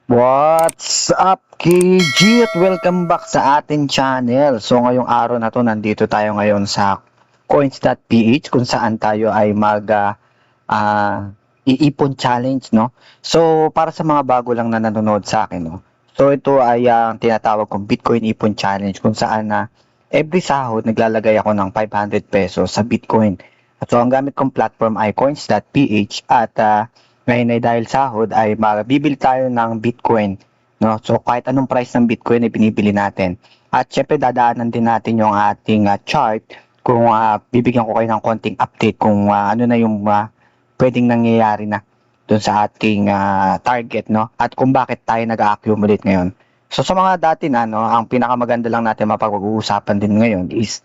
What's up, KG? At welcome back sa ating channel. So, ngayong araw na to, nandito tayo ngayon sa coins.ph kung saan tayo ay iipon challenge, no? So, para sa mga bago lang na nanonood sa akin, no? So, ito ay ang tinatawag kong Bitcoin Ipon Challenge kung saan every sahod naglalagay ako ng 500 pesos sa Bitcoin. At so, ang gamit kong platform ay coins.ph at ngayon ay dahil sahod ay bibili tayo ng Bitcoin, no? So kahit anong price ng Bitcoin ay binibili natin. At syempre dadaanan din natin yung ating chart kung bibigyan ko kayo ng konting update kung ano na yung pwedeng nangyayari na doon sa ating target, no? At kung bakit tayo nag-accumulate ngayon. So sa mga dati na, no, ang pinakamaganda lang natin mapag-uusapan din ngayon is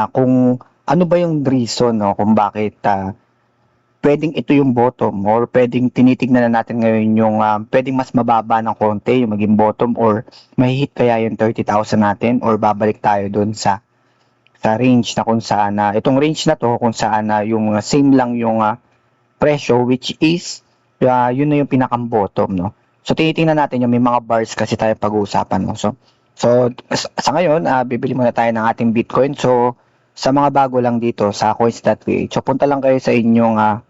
kung ano ba yung reason, no, kung bakit pwedeng ito yung bottom or pwedeng tinitignan na natin ngayon yung pwedeng mas mababa ng konti yung maging bottom or may hit kaya yung 30,000 natin or babalik tayo dun sa range na kung saan itong range na to kung saan yung same lang yung presyo which is yun na yung pinakang bottom, no. So tinitingnan natin yung may mga bars kasi tayo pag-uusapan, no. So sa ngayon bibili muna tayo ng ating Bitcoin. So sa mga bago lang dito sa coins.ph, so punta lang kayo sa inyong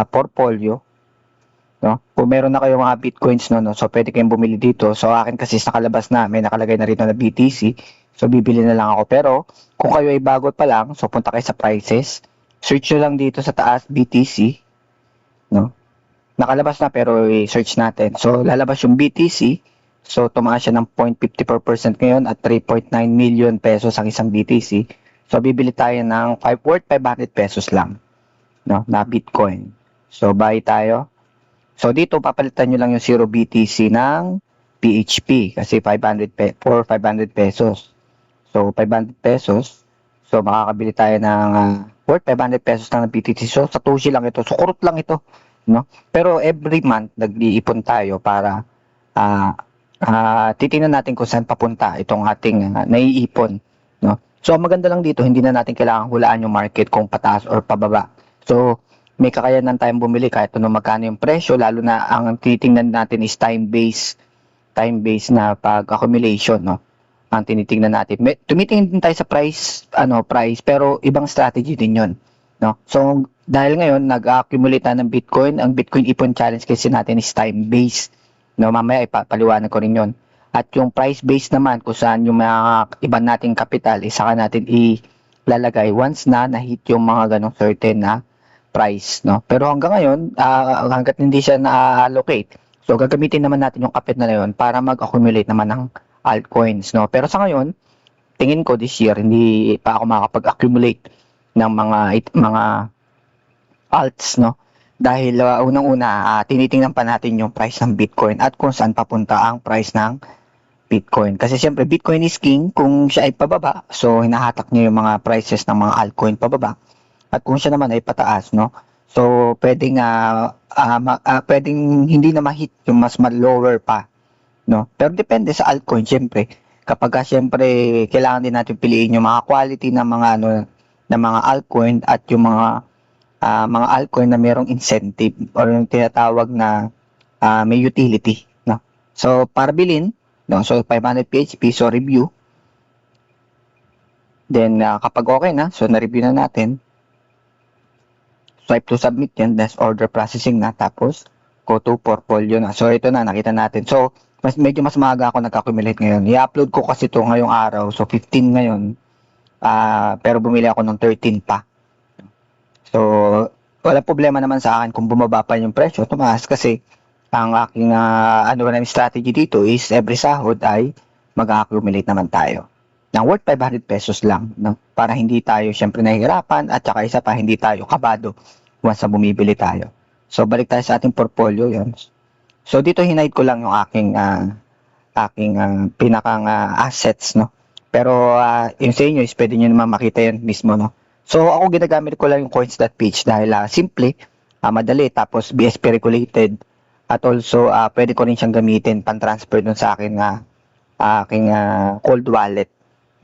portfolio, no? Kung meron na kayong mga bitcoins, no, so pwede kayong bumili dito. So akin kasi nakalabas na, may nakalagay na rito na BTC. So bibili na lang ako. Pero kung kayo ay bago pa lang, so punta kayo sa prices. Search nyo lang dito sa taas BTC, no? Nakalabas na pero i-search natin. So lalabas yung BTC. So tumaas siya ng 0.54% ngayon at 3.9 million pesos ang isang BTC. So bibili tayo ng worth 500 pesos lang, no, na Bitcoin. So buy tayo. So dito papalitan nyo lang yung 0 BTC ng PHP kasi 500 pesos. So 500 pesos. So makakabili tayo ng worth 500 pesos lang ng BTC. So sa Satoshi lang ito. So kurot lang ito, no? Pero every month nag-iipon tayo para titingnan natin kung saan papunta itong ating naiipon, no? So maganda lang dito, hindi na natin kailangan hulaan yung market kung pataas or pababa. So, may kakayanan tayong bumili kahit ano magkano yung presyo, lalo na ang tinitingnan natin is time-based na pag-accumulation, no? Ang tinitingnan natin. Tumitingin din tayo sa price, pero ibang strategy din 'yon, no? So, dahil ngayon nag-accumulate na ng Bitcoin, ang Bitcoin Ipon Challenge kasi natin is time-based, no? Mamaya ipapaliwanag ko rin 'yon. At yung price-based naman kung saan yung mga iba nating capital, saka natin ilalagay once na na-hit yung mga ganong certain na price, no? Pero hanggang ngayon, hangga't hindi siya na-allocate, so gagamitin naman natin yung kapit na yun para mag-accumulate naman ng altcoins, no? Pero sa ngayon, tingin ko this year, hindi pa ako makakapag-accumulate ng mga alts, no? Dahil unang-una, tinitingnan pa natin yung price ng Bitcoin at kung saan papunta ang price ng Bitcoin. Kasi siyempre, Bitcoin is king. Kung siya ay pababa, so hinahatak niya yung mga prices ng mga altcoin pababa. At kung siya naman ay pataas, no? So, pwedeng hindi na ma-hit yung mas lower pa, no? Pero depende sa altcoin, siyempre. Kapag siyempre, kailangan din natin piliin yung mga quality ng mga altcoin at yung mga altcoin na mayroong incentive or yung tinatawag na may utility, no? So, para bilhin, no? So, 500 PHP, so review. Then, kapag okay na, so na-review na natin, swipe to submit yan, that's order processing na, tapos go to portfolio na. So ito na, nakita natin. So medyo mas maaga ako nag-accumulate ngayon. I-upload ko kasi ito ngayong araw, so 15 ngayon, pero bumili ako ng 13 pa. So wala problema naman sa akin kung bumaba pa yung presyo, tumaas, kasi ang aking strategy dito is every sahod ay mag-accumulate naman tayo ng worth 500 pesos lang, no? Para hindi tayo syempre nahihirapan at saka isa pa, hindi tayo kabado once na bumibili tayo. So balik tayo sa ating portfolio, yun. So dito hinide ko lang yung aking pinakang assets, no? Pero yung sa inyo is pwede nyo naman makita yun mismo, no? So ako ginagamit ko lang yung coins.ph dahil simple, madali, tapos BSP regulated, at also pwede ko rin siyang gamitin pan-transfer dun sa aking cold wallet,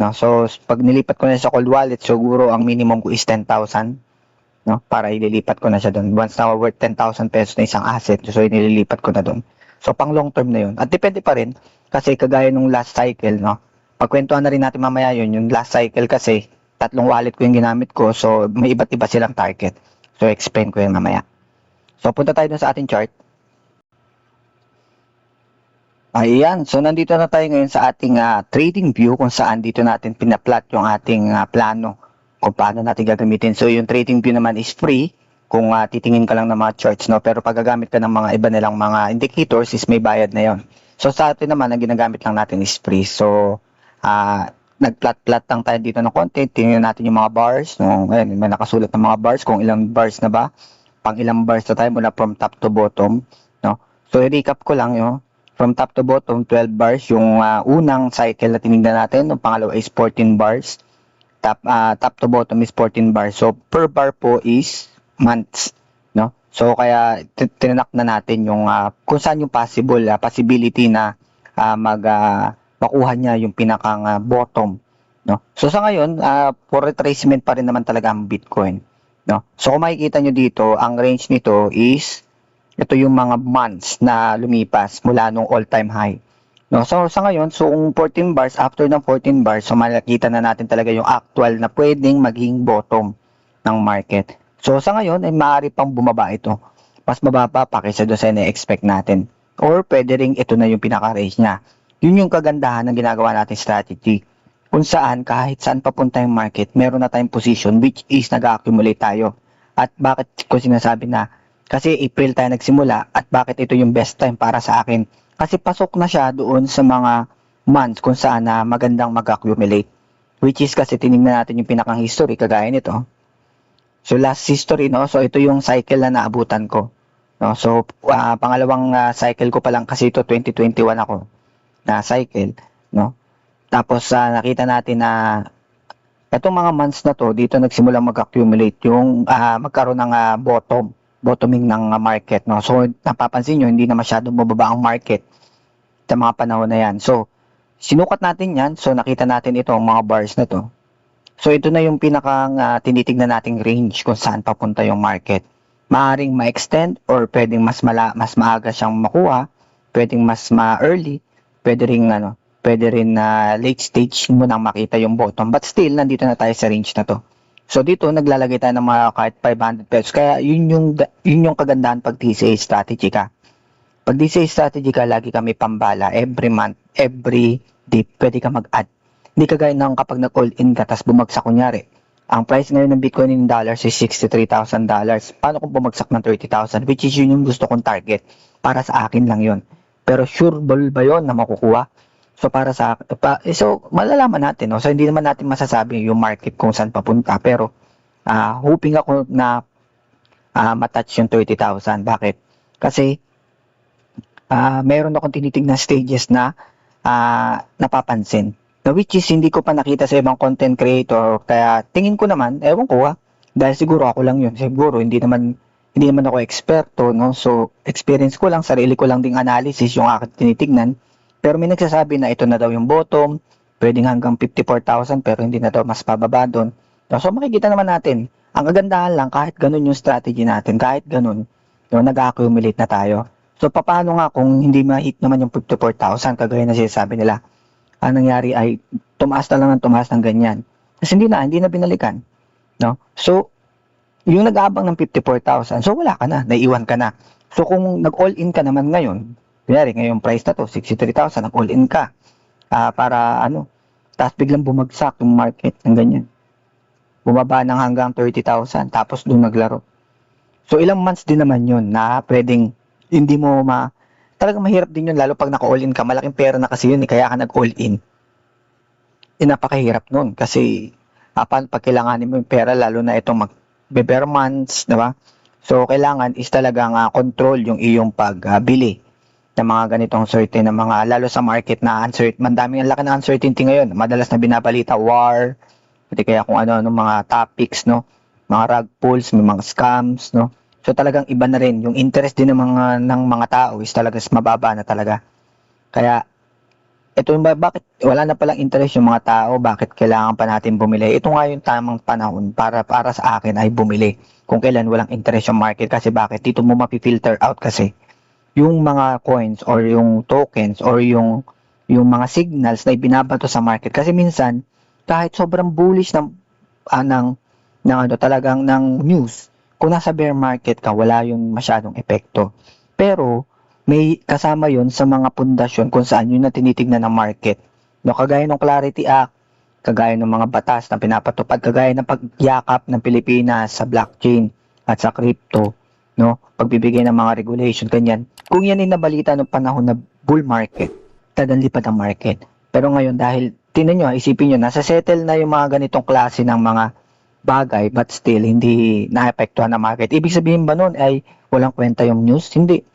no? So pag nilipat ko na sa cold wallet, siguro ang minimum ko is 10,000, no? Para ililipat ko na siya doon. Once na worth 10,000 pesos na isang asset, so inililipat ko na doon. So, pang long term na yun. At depende pa rin, kasi kagaya nung last cycle, no? Pagkwentuhan na rin natin mamaya yun, yung last cycle kasi, tatlong wallet ko yung ginamit ko, so may iba't iba silang target. So, explain ko yun mamaya. So, punta tayo dun sa ating chart. Ayan, so nandito na tayo ngayon sa ating trading view kung saan dito natin pinaplot yung ating plano kung paano natin gagamitin. So, yung trading view naman is free kung titingin ka lang ng mga charts, no? Pero pag gagamit ka ng mga iba nilang mga indicators is may bayad na yon. So, sa atin naman, ang ginagamit lang natin is free. So, nagplot-plot lang tayo dito ng content. Tingnan natin yung mga bars. No? Ayan, may nakasulat ng mga bars kung ilang bars na ba. Pang ilang bars na tayo mula from top to bottom. No? So, i-recap ko lang yun. From top to bottom, 12 bars. Yung unang cycle na tinignan natin. Yung pangalawa is 14 bars. Top to bottom is 14 bars. So, per bar po is months. No? So, kaya tinanak na natin yung kung saan yung possibility na makuha niya yung pinakang bottom. No? So, sa ngayon, for retracement pa rin naman talaga ang Bitcoin. No? So, kung makikita nyo dito, ang range nito is ito yung mga months na lumipas mula nung all-time high. No? So, sa ngayon, so kung 14 bars, after ng 14 bars, so makikita na natin talaga yung actual na pwedeng maging bottom ng market. So, sa ngayon, ay maaari pang bumaba ito. Mas mababa pa kaysa doon sa na-expect natin. Or pwede ring ito na yung pinaka-range niya. Yun yung kagandahan ng ginagawa natin strategy. Kung saan, kahit saan papunta yung market, meron na tayong position which is nag-accumulate tayo. At bakit ko sinasabi na kasi April tayo nagsimula at bakit ito yung best time para sa akin? Kasi pasok na siya doon sa mga months kung saan na magandang mag-accumulate. Which is kasi tinignan natin yung pinakang history kagaya nito. So last history, no? So ito yung cycle na naabutan ko. No? So pangalawang cycle ko pa lang kasi ito 2021 ako na cycle, no? Tapos nakita natin na itong mga months na to dito nagsimula mag-accumulate yung magkaroon ng bottoming ng market, no? So, napapansin nyo, hindi na masyadong mababa ang market sa mga panahon na yan. So, sinukat natin yan. So, nakita natin ito, mga bars na to. So, ito na yung pinakang tinitignan nating range kung saan papunta yung market. Maaring ma-extend or pwedeng mas maaga siyang makuha, pwedeng mas ma-early, pwede rin late stage mo nang makita yung bottom. But still, nandito na tayo sa range na to. So dito naglalagay tayo ng mga kahit 500 pesos. Kaya yun yung kagandahan pag DCA strategy ka. Pag DCA strategy ka, lagi kami pambala. Every month, every day, pwede ka mag-add. Hindi kagaya ng kapag nag-all in ka, tapos bumagsak kunyari. Ang price ngayon ng Bitcoin in dollars is $63,000. Paano kung bumagsak ng 30,000? Which is yun yung gusto kong target. Para sa akin lang yun. Pero sureable ba yun na makukuha? So para sa so malalaman natin, no? So hindi naman natin masasabi yung market kung saan papunta, pero hoping ako na matouch yung 30,000. Bakit? Kasi meron akong tinitingnan stages na napapansin. Na which is hindi ko pa nakita sa ibang content creator, kaya tingin ko naman, ewan ko dahil siguro ako lang yun. Siguro hindi naman ako eksperto, no? So experience ko lang, sarili ko lang ding analysis yung aking tinitingnan. Pero may nagsasabi na ito na daw yung bottom, pwedeng hanggang 54,000 pero hindi na daw mas pababa doon. So makikita naman natin, ang kagandahan lang kahit ganun yung strategy natin, kahit ganun, nag-accumulate na tayo. So paano nga kung hindi ma-hit naman yung 54,000 kagaya na sinasabi nila? Ang nangyari ay tumaas na lang ng tumaas ng ganyan. Kasi hindi na binalikan. No? So yung nag-aabang ng 54,000, so wala ka na, naiwan ka na. So kung nag-all in ka naman ngayon, kunyari, ngayong price na to, 63,000, nag-all in ka. Para tapos biglang bumagsak yung market ng ganyan. Bumaba ng hanggang 30,000, tapos doon naglaro. So ilang months din naman yun na pwedeng hindi mo talagang mahirap din yun, lalo pag naka-all in ka, malaking pera na kasi yun, kaya ka nag-all in. Napakahirap nun, kasi pag kailanganin mo yung pera, lalo na itong mag-bear months, diba? So kailangan is talagang control yung iyong pagbili ng mga ganitong certain na mga, lalo sa market na uncertain, ang laki ng uncertainty ngayon, madalas na binabalita, war, pati kaya kung ano, mga topics, no, mga rug pulls, may mga scams, no, so talagang iba na rin, yung interest din ng mga tao is talaga mababa na talaga, kaya, ito yung bakit wala na palang interest yung mga tao, bakit kailangan pa natin bumili, ito nga yung tamang panahon para sa akin ay bumili, kung kailan walang interest yung market, kasi bakit, dito mo mapifilter out kasi, yung mga coins or yung tokens or yung mga signals na ibinabato sa market. Kasi minsan, kahit sobrang bullish ng ano talagang ng news, kung nasa bear market ka, wala yung masyadong epekto. Pero, may kasama yon sa mga pundasyon kung saan yun na tinitignan ng market. No, kagaya ng Clarity Act, kagaya ng mga batas na pinapatupad, kagaya ng pagyakap ng Pilipinas sa blockchain at sa crypto, no? Pagbibigay ng mga regulation, ganyan. Kung yan ay nabalita ng panahon na bull market, talagang lipad ang market. Pero ngayon, dahil, tinan nyo, isipin nyo, nasa settle na yung mga ganitong klase ng mga bagay, but still, hindi naapektuhan ng market. Ibig sabihin ba nun ay walang kwenta yung news? Hindi.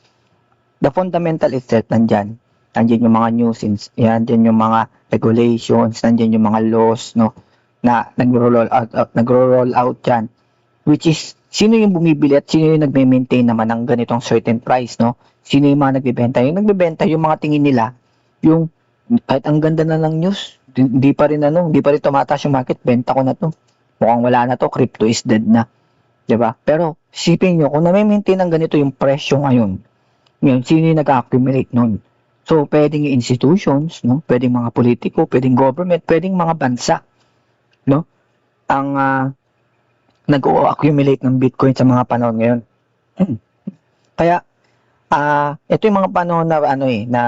The fundamental itself nandyan. Nandyan yung mga news, nandyan yung mga regulations, nandyan yung mga laws, no, na nagro-roll out yan. Which is, sino yung bumibili at sino yung nagme-maintain naman ng ganitong certain price, no? Sino yung mga nagbebenta? Yung nagbebenta, yung mga tingin nila, yung kahit ang ganda na ng news, hindi pa rin hindi pa rin tumataas yung market, benta ko na to. Mukhang wala na to, crypto is dead na. 'Di ba? Pero sipin nyo, kung na-maintain ng ganito yung presyo ngayon, sino yung nag-accumulate nun? So, pwedeng yung institutions, no? Pwedeng mga politiko, pwedeng government, pwedeng mga bansa, no? Ang nag-accumulate ng Bitcoin sa mga panahon ngayon. Kaya, ito yung mga panahon na na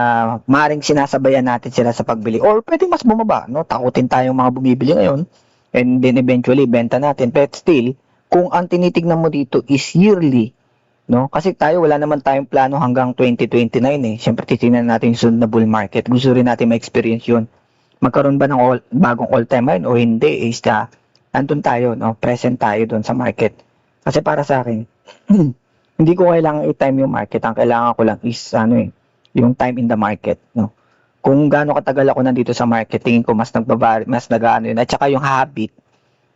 maaaring sinasabayan natin sila sa pagbili or pwedeng mas bumaba, no? Takutin tayong mga bumibili ngayon and then eventually benta natin. But still, kung ang tinitignan mo dito is yearly, no? Kasi tayo wala naman tayong plano hanggang 2029 eh. Siyempre titingnan natin yung sunod na bull market. Gusto rin natin ma-experience 'yun. Magkaroon ba ng bagong all-time high o hindi is nandun tayo, no? Present tayo doon sa market. Kasi para sa akin, hindi ko kailangan i-time yung market. Ang kailangan ko lang is yung time in the market, no? Kung gaano katagal ako nandito sa market, tingin ko mas nag-aano yun. At saka yung habit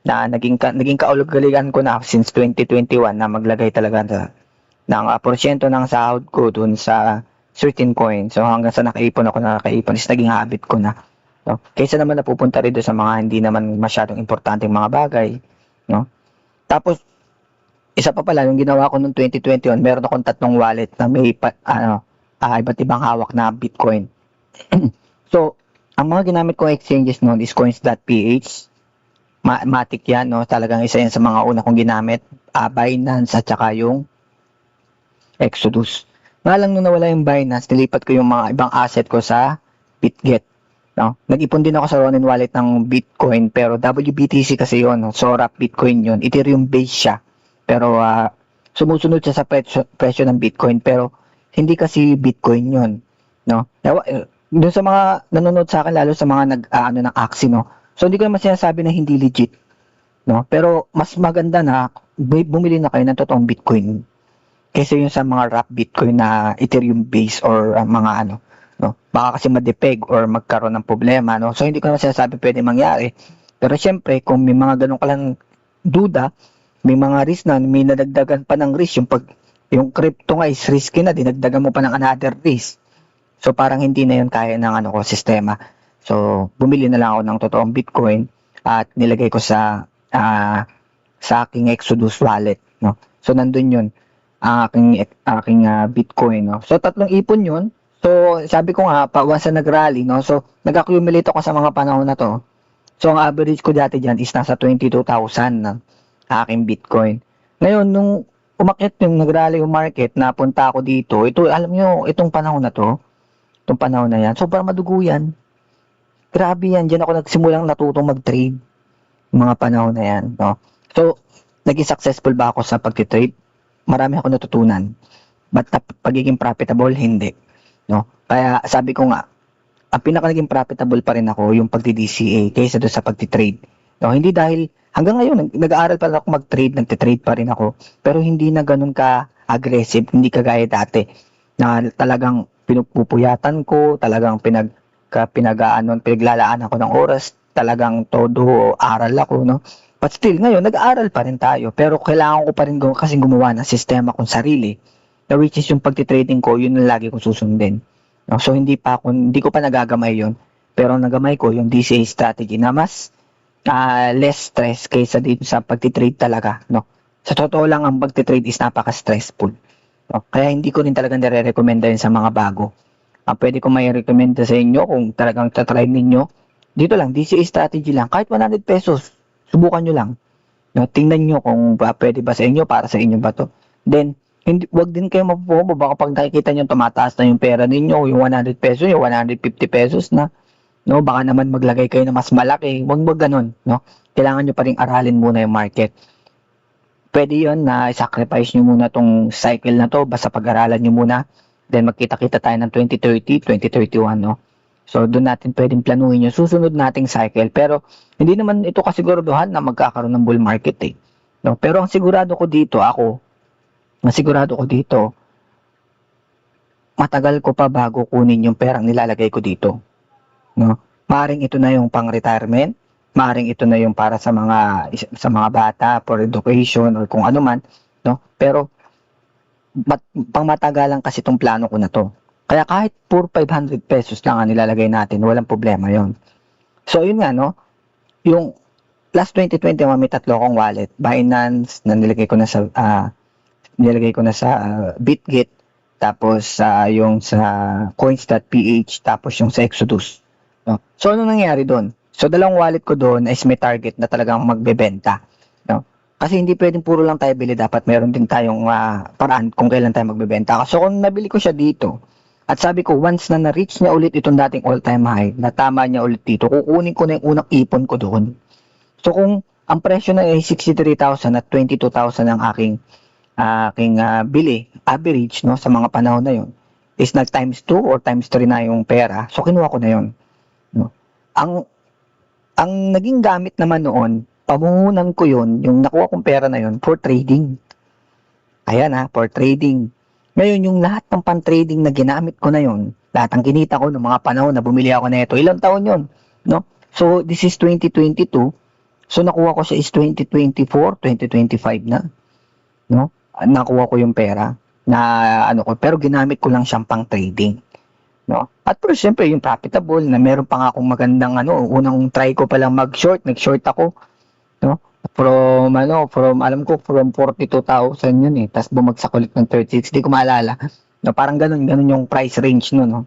na naging kaulog-galigan ko na since 2021 na maglagay talaga ng porsyento ng sahod ko dun sa certain coin. So hanggang sa nakaipon is naging habit ko na. No? Kaysa naman napupunta rin doon sa mga hindi naman masyadong importanteng mga bagay. No? Tapos, isa pa pala, yung ginawa ko noong 2021, meron akong 3 wallet na may iba't ibang hawak na Bitcoin. So, ang mga ginamit kong exchanges noon is coins.ph. Matic yan, no? Talagang isa yan sa mga una kong ginamit. Binance at saka yung Exodus. Nga lang nung nawala yung Binance, nilipat ko yung mga ibang asset ko sa BitGet. No? Nag-ipon din ako sa Ronin wallet ng Bitcoin, pero WBTC kasi yun, no? Sorap Bitcoin yun. Ethereum base siya. Pero sumusunod siya sa presyo ng Bitcoin, pero hindi kasi Bitcoin yun. No? Doon sa mga nanonood sa akin, lalo sa mga ng Axie, no? So hindi ko naman sinasabi na hindi legit. No? Pero mas maganda na bumili na kayo ng totoong Bitcoin kaysa yung sa mga wrap Bitcoin na Ethereum base or mga no? Baka kasi madepeg or magkaroon ng problema, no? So hindi ko naman sinasabi pwede mangyari. Pero syempre, kung may mga ganun ka lang duda, may mga risk na, may nadagdagan pa ng risk, yung crypto nga is risky na, dinagdagan mo pa ng another risk. So parang hindi na yun kaya ng sistema. So bumili na lang ako ng totoong Bitcoin at nilagay ko sa aking Exodus wallet, no? So nandun yun, aking Bitcoin, no? So 3 ipon yun. So sabi ko nga, once na nag-rally, no? So nag-accumulate ako sa mga panahon na to. So ang average ko dati dyan is nasa 22,000 na aking Bitcoin. Ngayon, nung umakyat yung nag-rally yung market, napunta ako dito. Ito, alam nyo, itong panahon na to, itong panahon na yan, sobrang madugo yan. Grabe yan. Diyan ako nagsimulang natutong mag-trade. Mga panahon na yan. No? So, naging successful ba ako sa pag-trade? Marami ako natutunan. But pagiging profitable, hindi. No? Kaya sabi ko nga, ang pinaka naging profitable pa rin ako yung pagdi-DCA kaysa doon sa pagti-trade. No? Hindi dahil, hanggang ngayon, nag-aaral pa rin ako mag-trade, nagti-trade pa rin ako. Pero hindi na ganun ka-aggressive, hindi kagaya dati. Na talagang pinupupuyatan ko, talagang pinaglalaan ako ng oras, talagang todo aral ako, no? But still, ngayon, nag-aaral pa rin tayo. Pero kailangan ko pa rin kasi gumawa ng sistema kong sarili. Na which is yung pagti-trading ko, yun ang lagi kong susundin. No? So, hindi ko pa nagagamay yun. Pero nagamay ko yung DCA strategy na mas less stress kaysa dito sa pagti-trade talaga. No? Sa totoo lang, ang pagti-trade is napaka-stressful. no? Kaya hindi ko rin talaga nire-recommenda yun sa mga bago. Ang pwede ko may recommend sa inyo kung talagang tatry ninyo, dito lang, DCA strategy lang. Kahit 100 pesos, subukan nyo lang. No, tingnan nyo kung pwede ba sa inyo, para sa inyo ba to. Then, wag din kayo mapupo, baka pag nakikita nyo tumataas na yung pera ninyo, yung 100 pesos, yung 150 pesos na, no, baka naman maglagay kayo na mas malaki. Wag ganun, no. Kailangan nyo pa rin aralin muna yung market. Pwede yun na sacrifice nyo muna tong cycle na to, basta pag-aralan nyo muna. Then magkita-kita tayo ng 2030, 2031, no? So, doon natin pwedeng planuhin yung susunod nating cycle. Pero, hindi naman ito kasiguraduhan na magkakaroon ng bull market eh. No? Pero ang sigurado ko dito, matagal ko pa bago kunin yung perang nilalagay ko dito. No? Maaring ito na yung pang-retirement, maaring ito na yung para sa mga bata for education or kung ano man, no? Pero pangmatagalan kasi itong plano ko na to. Kaya kahit puro 500 pesos lang ang nilalagay natin, walang problema 'yon. So yun nga, no? Yung last 2021 may tatlo akong wallet, Binance na nilagay ko na sa Bitget, tapos yung sa coins.ph, tapos yung sa Exodus. No? So ano nangyari doon? So dalawang wallet ko doon is may target na talagang magbebenta. No? Kasi hindi pwedeng puro lang tayo bili, dapat meron din tayong paraan kung kailan tayo magbebenta. So kung nabili ko siya dito, at sabi ko once na na-reach niya ulit itong dating all-time high, natama niya ulit dito, kukunin ko na yung unang ipon ko doon. So kung ang presyo na ay 63,000 at 22,000 ang aking bili, average, no, sa mga panahon na yon, is nag times 2 or times 3 na yung pera. So kinuha ko na yon, no. Ang naging gamit naman noon, pamuhunan ko yon, yung nakuha kong pera na yon, for trading. Ayan for trading. Ngayon yung lahat ng pan-trading na ginamit ko na yon, lahat ng kinita ko ng mga panahon na bumili ako na ito, ilang taon yon, no? So this is 2022. So nakuha ko siya is 2024, 2025 na, no? Nakuha ko yung pera na pero ginamit ko lang siyang pang trading, no? At first, syempre yung profitable na meron pa nga akong magandang unang try ko pa lang mag-short, nag-short ako, no? From alam ko from 42,000 yun tapos bumagsak ulit ng 36, di ko maalala, no? Parang ganun yung price range no, no?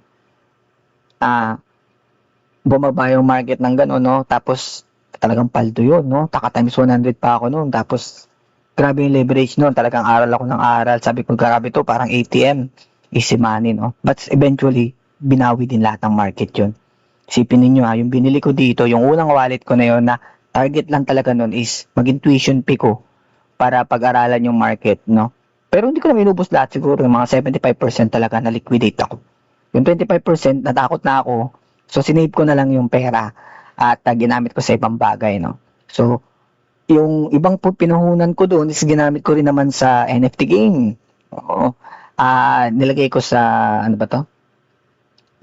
Bumaba yung market ng ganun, no? Tapos talagang paldo yun, no? Taka times 100 pa ako noon, tapos grabe yung leverage noon, talagang aral ako ng aral, sabi ko grabe to, parang ATM, easy money, no? But eventually, binawi din lahat ng market yun. Isipin ninyo yung binili ko dito, yung unang wallet ko na yun na target lang talaga nun is maging tuition fee ko para pag-aralan yung market, no? Pero hindi ko na minubos lahat, siguro yung mga 75% talaga na liquidate ako. Yung 25% natakot na ako, so sinave ko na lang yung pera at ginamit ko sa ibang bagay, no? So, yung ibang pinuhunan ko doon is ginamit ko rin naman sa NFT game. Oo. Nilagay ko sa, ano ba to?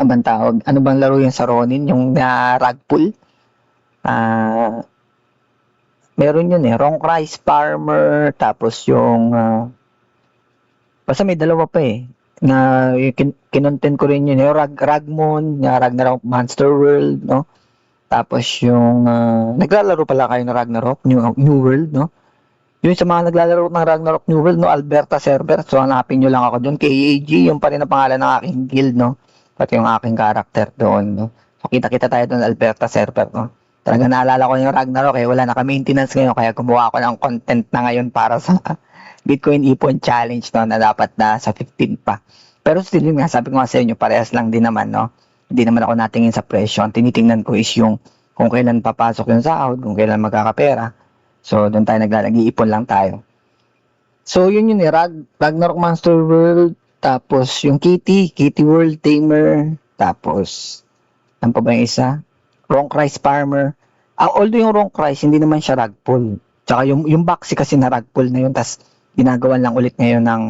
Ano bang tawag? Ano bang laro yung sa Ronin? Yung rug pull? Meron yun Wrong Rice Farmer, tapos yung, basta may dalawa pa na kinontent ko rin yun. Yung Ragmon, Ragnarok Monster World, no? Tapos yung, naglalaro pala kayo ng Ragnarok, New World, no? Yung sa mga naglalaro ng Ragnarok New World, no? Alberta server. So, hanapin nyo lang ako doon. KAG, yung pa rin ang pangalan ng aking guild, no? Pati yung aking character doon, no? So, kita-kita tayo doon, Alberta server, no? Talaga naalala ko yung Ragnarok, wala naka-maintenance ngayon, kaya gumawa ako ng content na ngayon para sa Bitcoin Ipon Challenge, no? Na dapat na sa 15 pa. Pero still yun nga, sabi ko nga sa inyo, parehas lang din naman, no? Hindi naman ako natingin sa presyo. Ang tinitingnan ko is yung kung kailan papasok yung sahod, kung kailan magkakapera. So, doon tayo nag-iipon lang tayo. So, yun Ragnarok Monster World, tapos yung Kitty World Tamer, tapos, ano pa ba yung isa? Wrong Rice Farmer. Although yung Wrong Rice, hindi naman siya rug pull. Tsaka yung Baxi kasi na rug pull na yun, tas ginagawan lang ulit ngayon ng,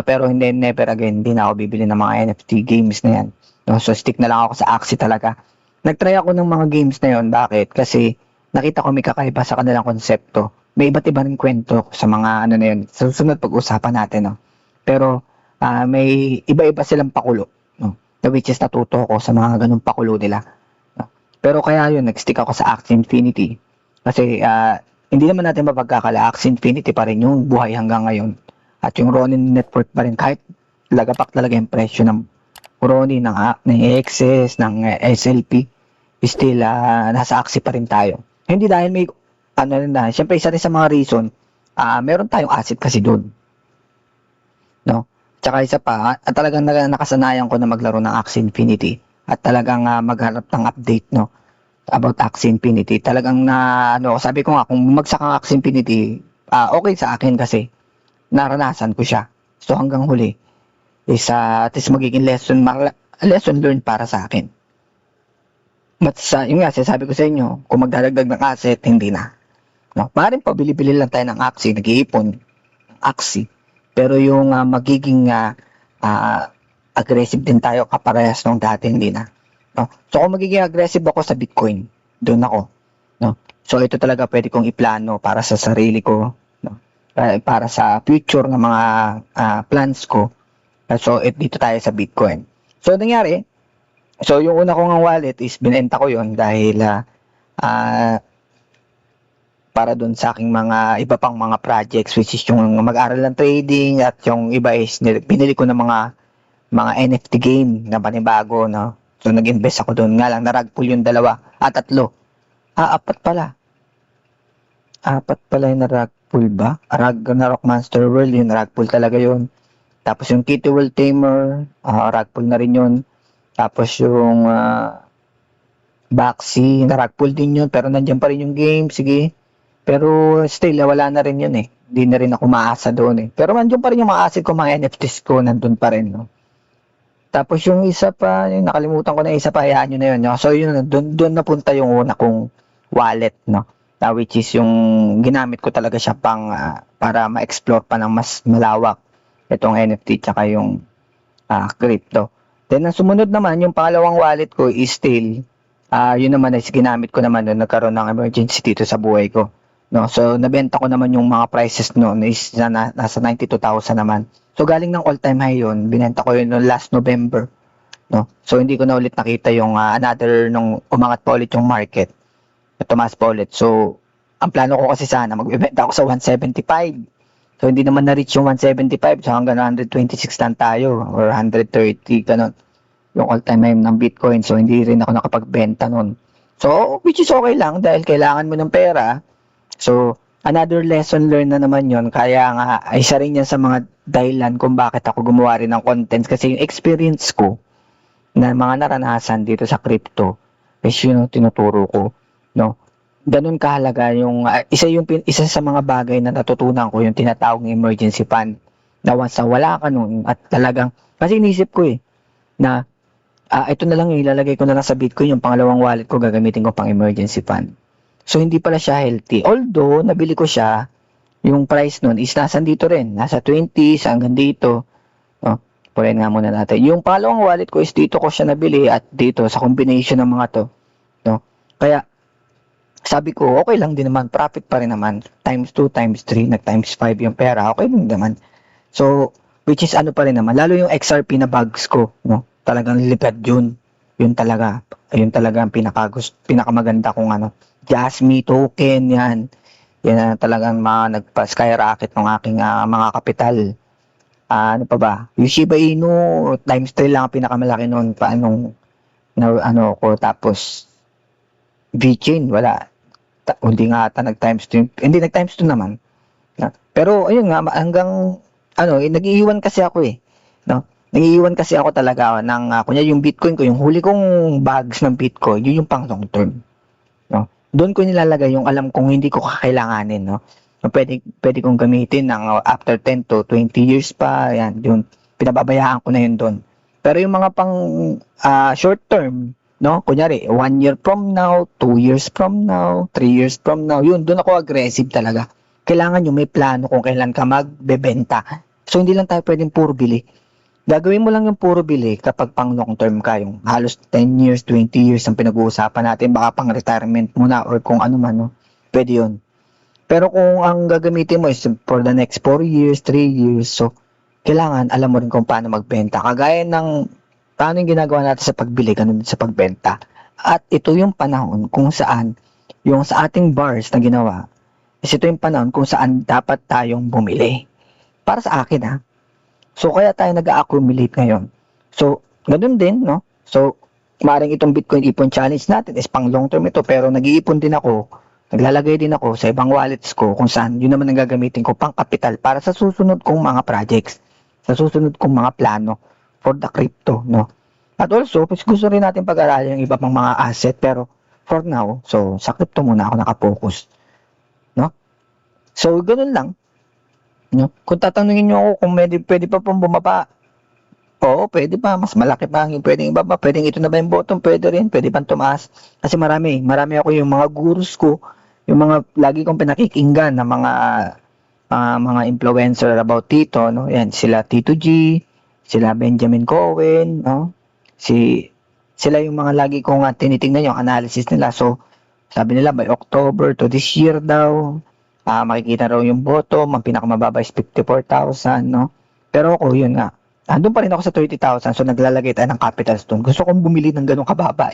pero hindi, never again, hindi na ako bibili ng mga NFT games na yan. No? So, stick na lang ako sa Axie talaga. Nagtry ako ng mga games na yon. Bakit? Kasi nakita ko may kakaiba sa kanilang konsepto. May iba't iba rin kwento sa mga na yun. Sa susunod pag-usapan natin, no? Pero may iba-iba silang pakulo, no? Which is natuto ko sa mga ganung pakulo nila. No? Pero kaya yun, nag-stick ako sa Axie Infinity. Kasi hindi naman natin mapagkakala, Axie Infinity pa rin yung buhay hanggang ngayon. At yung Ronin network pa rin, kahit lagapak talaga yung presyo ng Ronin, ng AXS, ng SLP, still nasa Axie pa rin tayo. Hindi dahil may ano rin na, syempre isa rin sa mga reason, meron tayong asset kasi doon, no? Tsaka isa pa, talagang nakasanayan ko na maglaro ng Axie Infinity at talagang maghanap ng update, no, about Axie Infinity. Talagang sabi ko nga, kung bumagsak ang Axie Infinity, okay sa akin kasi naranasan ko siya. So hanggang huli is at least magiging lesson learned para sa akin. But yun nga, sabi ko sa inyo, kung magdadagdag ng asset, hindi na. No? Maaaring pabili-bili lang tayo ng Axie, nag-iipon ng Axie. Pero yung magiging aggressive din tayo kaparehas nung dati, hindi na. No? So kung magiging aggressive ako sa Bitcoin, doon ako. No? So ito talaga pwede kong iplano para sa sarili ko, no? Para sa future ng mga plans ko. So dito tayo sa Bitcoin. So nangyari, so yung una kong wallet is binenta ko yon dahil para doon sa aking mga iba pang mga projects, which is yung mag-aral ng trading, at yung iba is binili ko ng mga NFT game na panibago, no? So nag-invest ako doon, nga lang na rug pull yung dalawa, tatlo. Apat pala. Apat pala yung na rug pull ba? Na Rock Monster World, yung rug pull talaga yun. Tapos yung Kitty World Tamer, rug pull na rin yun. Tapos yung Baxi, na rug pull din yun, pero nandiyan pa rin yung game, sige. Pero still, wala na rin yun eh. Hindi na rin ako maasa doon eh. Pero nandiyan pa rin yung mga asset ko, mga NFTs ko, nandun pa rin, no? Tapos yung isa pa, yung nakalimutan ko na isa pa, hayaan nyo na yun, no? So yun, doon napunta yung una kong wallet, no? Which is yung ginamit ko talaga siya para ma-explore pa ng mas malawak itong NFT tsaka yung crypto. Then ang sumunod naman, yung pangalawang wallet ko is still, yun naman is ginamit ko naman nung nagkaroon ng emergency dito sa buhay ko. No, so nabenta ko naman yung mga prices noon is nasa 92,000 naman. So galing ng all-time high yun, binenta ko yun noong last November. No? So hindi ko na ulit nakita yung another nung umangat pa ulit yung market. Tumaas pa ulit. So ang plano ko kasi sana magbebenta ako sa 175. So hindi naman na-reach yung 175, so hanggang 126 lang tayo or 130 ganun. Yung all-time high ng Bitcoin. So hindi rin ako nakapagbenta noon. So which is okay lang dahil kailangan mo ng pera. So, another lesson learned na naman yon. Kaya nga, isa rin yan sa mga dahilan kung bakit ako gumawa rin ng contents. Kasi yung experience ko na mga naranasan dito sa crypto is yun ang tinuturo ko. No? Ganun kahalaga yung, isa sa mga bagay na natutunan ko, yung tinatawag ng emergency fund. Na once na wala ka nun at talagang, kasi inisip ko na ito na lang ilalagay ko na lang sa Bitcoin, yung pangalawang wallet ko gagamitin ko pang emergency fund. So, hindi pala siya healthy. Although, nabili ko siya, yung price nun is nasa dito rin. Nasa 20s hanggang dito. Pulayin nga muna natin. Yung pangalawang wallet ko is dito ko siya nabili at dito sa combination ng mga to. No? Kaya, sabi ko, okay lang din naman. Profit pa rin naman. Times 2, times 3, nag-times 5 yung pera. Okay din naman. So, which is ano pa rin naman. Lalo yung XRP na bags ko. No? Talagang lipad yun. Yun talaga ang pinakamaganda kung Jasmy token yan. Yan talagang nagpa-skyrocket ng aking mga kapital. Ano pa ba? Yung Shiba Inu times 3 lang ang pinakamalaki noon ko, tapos VChain wala. Hindi nga ata nag-times 2. Hindi nag-times 2 naman. Pero ayun nga hanggang nag-iiwan kasi ako no? Nag-iiwan kasi ako talaga ng kunya yung Bitcoin ko, yung huli kong bags ng Bitcoin, yun yung pang long term. No? Doon ko nilalagay yung alam kong hindi ko kakailanganin, no? Pwede kong gamitin ng after 10 to 20 years pa, yan, yun. Pinababayaan ko na yun doon. Pero yung mga pang short term, no? Kunyari, 1 year from now, 2 years from now, 3 years from now, yun, doon ako aggressive talaga. Kailangan yung may plano kung kailan ka magbebenta. So, hindi lang tayo pwedeng puro bili. Gagawin mo lang yung puro bili kapag pang long term ka, yung halos 10 years, 20 years ang pinag-uusapan natin, baka pang retirement muna or kung ano man, no? Pwede yun. Pero kung ang gagamitin mo is for the next 4 years, 3 years, so kailangan alam mo rin kung paano magbenta. Kagaya ng paano yung ginagawa natin sa pagbili, ganun sa pagbenta. At ito yung panahon kung saan yung sa ating bars na ginawa, is ito yung panahon kung saan dapat tayong bumili. Para sa akin, ha. So, kaya tayo nag-accumulate ngayon. So, ganun din, no? So, maaaring itong Bitcoin Ipon Challenge natin is pang long term ito, pero nag-iipon din ako, naglalagay din ako sa ibang wallets ko kung saan yun naman ang gagamitin ko pang kapital para sa susunod kong mga projects, sa susunod kong mga plano for the crypto, no? At also, gusto rin natin pag-aralan yung iba pang mga asset, pero for now, so sa crypto muna ako nakafocus, no? So, ganun lang, no? Kung tatanungin niyo ako kung pwede pa pong bumaba, oo, pwede pa. Mas malaki pa ang pwedeng ibaba. Pwedeng ito na ba yung bottom? Pwede rin. Pwede pang tumaas. Kasi marami. Marami ako yung mga gurus ko, yung mga lagi kong pinakikinggan na mga influencer about dito, no? Yan, sila Tito G, sila Benjamin Cohen, no? Sila yung mga lagi kong tinitingnan yung analysis nila. So, sabi nila by October to this year daw, makikita raw yung bottom, ang pinakamababa is 54,000, no? Pero ako, yun nga, andun pa rin ako sa 30,000, so naglalagay tayo ng capital stone. Gusto kong bumili ng ganong kababa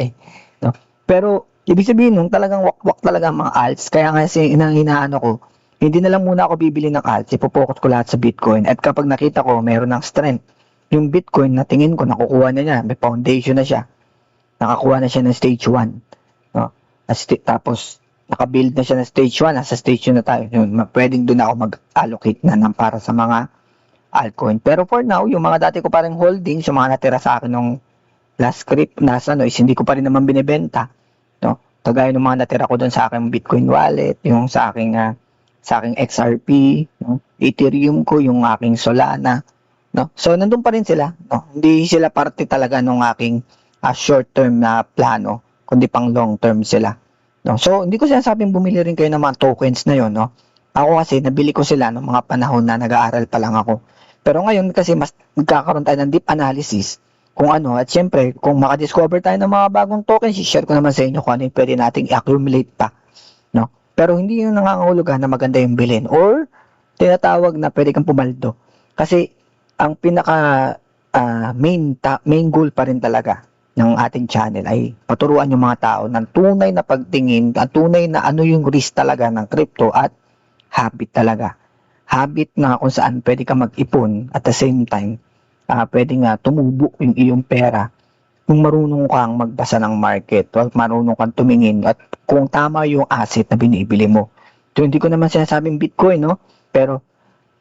no? Pero, ibig sabihin nun, talagang wakwak talaga ang mga alts. Kaya nga hinaano ko, hindi na lang muna ako bibili ng alts, ipopokus ko lahat sa Bitcoin. At kapag nakita ko, meron ng strength, yung Bitcoin na tingin ko, nakukuha na niya, may foundation na siya. Nakakuha na siya ng stage 1. No? Tapos, nakabuild na siya ng stage 1, nasa stage 2 na tayo. Pwedeng doon ako mag-allocate na ng para sa mga altcoin. Pero for now, yung mga dati ko pa rin holdings, yung mga natira sa akin nung last script, is hindi ko pa rin naman binibenta. No? Kagaya ng mga natira ko doon sa aking Bitcoin wallet, yung sa aking XRP, no? Ethereum ko, yung aking Solana. No? So, nandun pa rin sila. No? Hindi sila parte talaga ng aking short-term na plano, kundi pang long-term sila. No? So, hindi ko sinasabing bumili rin kayo ng mga tokens na yon. No? Ako kasi, nabili ko sila ng mga panahon na nag-aaral pa lang ako. Pero ngayon kasi mas magkakaroon tayo ng deep analysis kung ano. At syempre, kung makadiscover tayo ng mga bagong tokens, i-share ko naman sa inyo kung ano yung pwede nating i-accumulate pa. No? Pero hindi yung nangangahulugan na maganda yung bilhin. Or, tinatawag na pwede kang pumaldo. Kasi, ang pinaka main goal pa rin talaga ng ating channel ay paturuan yung mga tao ng tunay na pagtingin, at tunay na ano yung risk talaga ng crypto at habit talaga. Habit na kung saan pwede ka mag-ipon at the same time, pwede nga tumubo yung iyong pera kung marunong kang magbasa ng market o marunong kang tumingin at kung tama yung asset na binibili mo. So, hindi ko naman sinasabing Bitcoin, no? Pero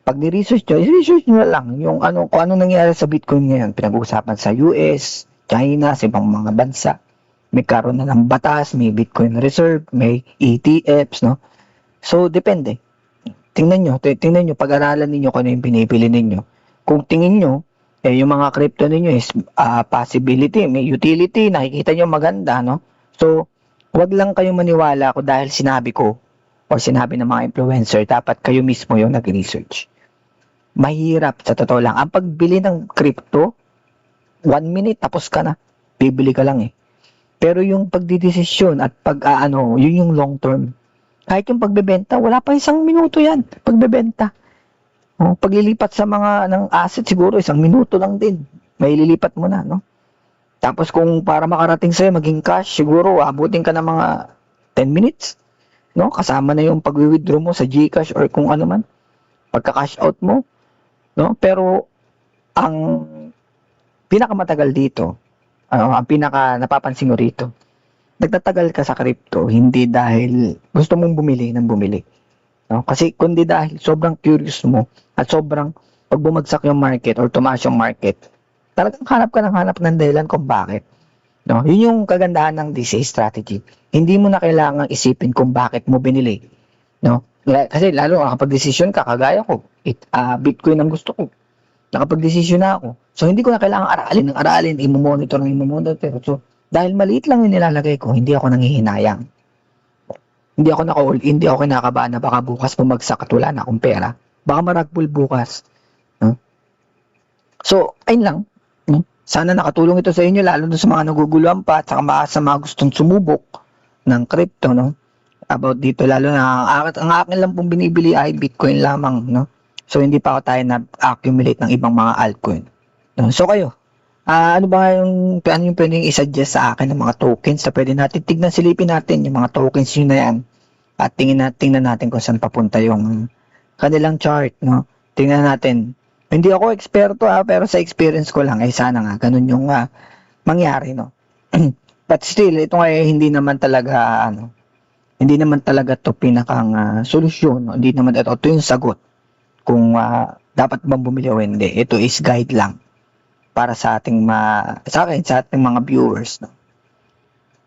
pag ni-research nyo, i-research nyo lang yung kung ano nangyari sa Bitcoin ngayon. Pinag-uusapan sa US, China, sa ibang mga bansa. May karoon na ng batas, may Bitcoin Reserve, may ETFs, no? So, depende. Tingnan nyo, pag-aralan ninyo kung ano yung binibili ninyo. Kung tingin nyo, yung mga crypto ninyo is possibility, may utility, nakikita nyo maganda, no? So, wag lang kayong maniwala ko dahil sinabi ko o sinabi ng mga influencer, dapat kayo mismo yung nag-research. Mahirap, sa totoo lang. Ang pagbili ng crypto, 1 minute, tapos ka na. Bibili ka lang Pero yung pagdidesisyon at yun yung long term. Kahit yung pagbebenta, wala pa 1 minuto yan. Pagbebenta. Paglilipat sa mga ng asset, siguro 1 minuto lang din. May lilipat mo na, no? Tapos kung para makarating sa'yo, maging cash, siguro abutin ka ng mga 10 minutes. No? Kasama na yung pag-withdraw mo sa GCash or kung ano man. Pagka-cash out mo. No? Pero, ang pinakamatagal dito, ang pinaka napapansin ko rito, nagtatagal ka sa crypto hindi dahil gusto mong bumili ng bumili. No? Kasi kundi dahil sobrang curious mo at sobrang pag bumagsak yung market or tumaas yung market, talagang hanap ng dahilan kung bakit. No? Yun yung kagandahan ng DCA strategy. Hindi mo na kailangang isipin kung bakit mo binili. No? Kasi lalo kapag decision ka, kagaya ko, Bitcoin ang gusto ko. Nakapag-desisyon na ako. So, hindi ko na kailangan aralin, i-monitor. So, dahil maliit lang yung nilalagay ko, hindi ako nanghihinayang. Hindi ako naka-all in, hindi ako kinakabahan na baka bukas bumagsak at wala na akong pera. Baka maragbol bukas. No? So, ayun lang. No? Sana nakatulong ito sa inyo, lalo sa mga naguguluhan pa at sa mga gustong sumubok ng crypto. No? About dito, lalo na ang akin lang pong binibili ay Bitcoin lamang. No? So, hindi pa ako tayo na-accumulate ng ibang mga altcoin. No? So, kayo, ano yung pwedeng i-suggest sa akin ng mga tokens na pwede natin tignan, silipin natin yung mga tokens yun na yan at tingnan natin kung saan papunta yung kanilang chart, no? tingnan natin. Hindi ako eksperto pero sa experience ko lang, sana nga, ganun yung mangyari, no? But still, ito nga hindi naman talaga, hindi naman talaga to pinakang solusyon, no? Hindi naman ito yung sagot kung dapat bang bumili o hindi. Ito is guide lang para sa ating sa ating mga viewers, no?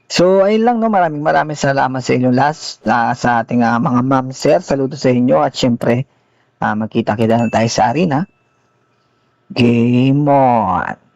So, ayun lang, no? Maraming salamat sa inyong sa ating mga ma'am, sir. Saludo sa inyo at syempre, magkita-kita na tayo sa arena. Game on!